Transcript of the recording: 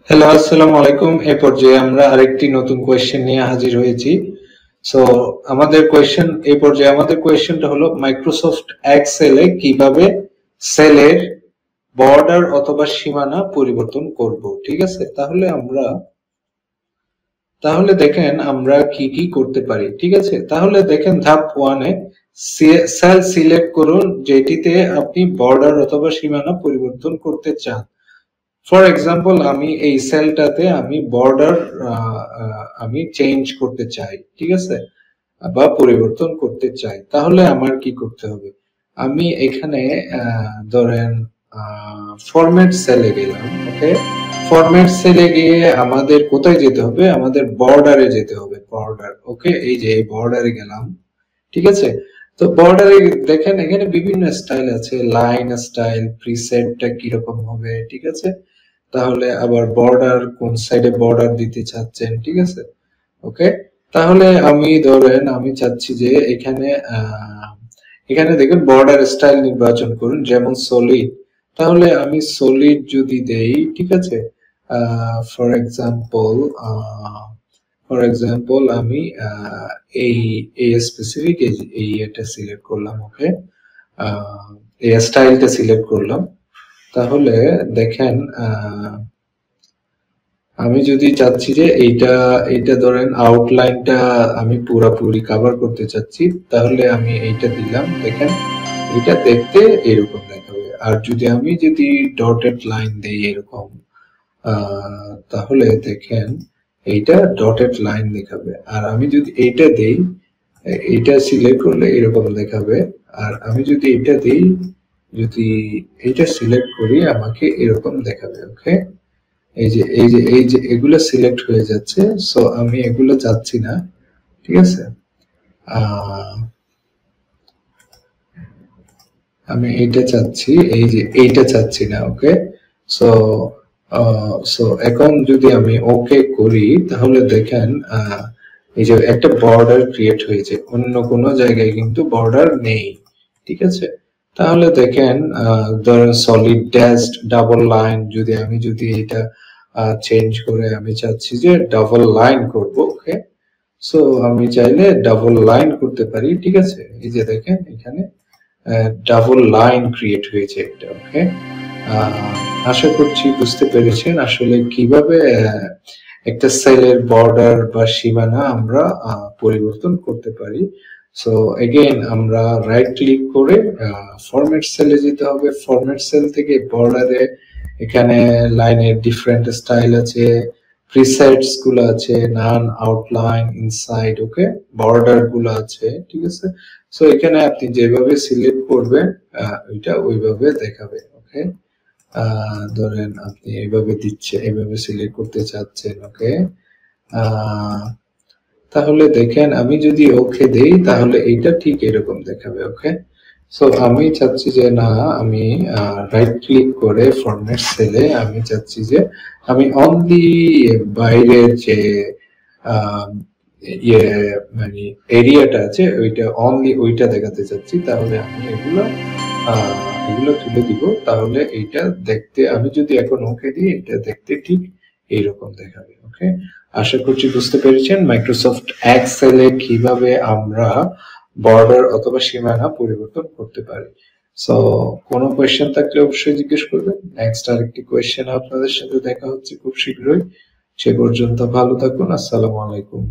Hello, আসসালামু আলাইকুম। এ পর্যায়ে আমরা আরেকটি নতুন কোয়েশ্চেন নিয়ে হাজির হয়েছি। সো আমাদের কোয়েশ্চেনটা হলো মাইক্রোসফট এক্সেলে কিভাবে সেলের বর্ডার অথবা সীমানা পরিবর্তন করব। ঠিক আছে, তাহলে দেখেন আমরা কি কি করতে পারি। ঠিক আছে, তাহলে দেখেন ধাপ 1 এ সেল সিলেক্ট করুন যেটিতে আপনি বর্ডার অথবা সীমানা পরিবর্তন করতে চান। ফর এক্সাম্পল আমি এই সেলটাতে আমি বর্ডার আমি চেঞ্জ করতে চাই, ঠিক আছে, বা পরিবর্তন করতে চাই। তাহলে আমার কি করতে হবে? আমি এখানে ধরেন ফরম্যাট সেলে গেলাম। ওকে, ফরম্যাট সেলে গিয়ে আমাদের কোথায় যেতে হবে? আমাদের বর্ডারে যেতে হবে। বর্ডার, ওকে, এই যে এই বর্ডারে গেলাম। ঠিক আছে, তো বর্ডারে দেখেন এখানে বিভিন্ন স্টাইল আছে, লাইন স্টাইল, প্রিসেটটা কিরকম হবে। ঠিক আছে, তাহলে আবার বর্ডার কোন সাইডে বর্ডার দিতে চাচ্ছেন। ঠিক আছে, ওকে, তাহলে আমি ধরেন আমি চাচ্ছি যে এখানে দেখুন বর্ডার স্টাইল নির্বাচন করুন, যেমন সলিড। তাহলে আমি সলিড যদি দেই, ঠিক আছে, ফর এক্সাম্পল আমি এই এই স্পেসিফিক এই এটা সিলেক্ট করলাম। ওকে, এই স্টাইলটা সিলেক্ট করলাম। তাহলে দেখেন আমি যদি চাচ্ছি যে এইটা ধরেন আউটলাইনটা আমি পুরোপুরি কভার করতে চাচ্ছি, তাহলে আমি এইটা দিলাম। দেখেন এটা দেখতে এরকম দেখাবে। আর যদি ডটেড লাইন দেই এরকম, তাহলে দেখেন এইটা ডটেড লাইন দেখাবে। আর আমি যদি এইটা দেই, এইটা সিলেক্ট করলে এরকম দেখাবে। আর আমি যদি এটা দেই, যদি এইটা সিলেক্ট করি, আমাকে এরকম দেখাবে। ওকে, এই যে এগুলো সিলেক্ট হয়ে যাচ্ছে। সো আমি এগুলো চাচ্ছি না। ঠিক আছে, আমি এইটা চাচ্ছি, এই যে এইটা চাচ্ছি না। ওকে, সো সো এখন যদি আমি ওকে করি, তাহলে দেখেন এই যে একটা বর্ডার ক্রিয়েট হয়েছে, অন্য কোনো জায়গায় কিন্তু বর্ডার নেই। ঠিক আছে, তাহলে দেখেন ধরেন সলিড ড্যাশড ডাবল লাইন, যদি এটা চেঞ্জ করে আমি চাচ্ছি যে ডাবল লাইন করব। ওকে, সো আমি চাইলে ডাবল লাইন করতে পারি। ঠিক আছে, এই যে দেখেন এখানে ডাবল লাইন ক্রিয়েট হয়েছে একটা। ওকে, আশা করছি বুঝতে পেরেছেন আসলে কিভাবে একটা সেলের বর্ডার বা সীমানা আমরা পরিবর্তন করতে পারি। সো এগেইন আমরা রাইট ক্লিক করে ফরম্যাট সেলে যেতে হবে। ফরম্যাট সেল থেকে বর্ডারে এখানে লাইনের ডিফারেন্ট স্টাইল আছে, প্রিসেটস গুলো আছে, নান, আউটলাইন, ইনসাইড। ওকে, বর্ডার গুলো আছে। ঠিক আছে, সো এখানে আপনি যেভাবে সিলেক্ট করবেন ওইটা ওইভাবে দেখাবে। ওকে, ধরেন আপনি এইভাবে সিলেক্ট করতে চাচ্ছেন। ওকে, তাহলে দেখেন আমি যদি ওকে দেই, তাহলে এইটা ঠিক এরকম দেখাবে। ওকে, সো আমি চাচ্ছি যে না, আমি রাইট ক্লিক করে ফরম্যাট সেলে আমি চাচ্ছি যে আমি অনলি বাইরের যে ইয়ে মানে এরিয়াটা আছে ওইটা দেখাতে চাচ্ছি। তাহলে আমি এগুলো তুলে দিব। তাহলে এইটা দেখতে, আমি যদি এখন ওকে দিই, এটা দেখতে ঠিক এইরকম দেখাবে। ওকে, আশা করছি বুঝতে পেরেছেন মাইক্রোসফট এক্সেলে কিভাবে আমরা বর্ডার অথবা সীমানা পরিবর্তন করতে পারি। সো কোনো কোয়েশ্চেন থাকলে অবশ্যই জিজ্ঞেস করবেন। নেক্সট আরেকটি কোয়েশ্চেন আপনাদের সাথে দেখা হচ্ছে খুব শীঘ্রই। সে পর্যন্ত ভালো থাকুন। আসসালামু আলাইকুম।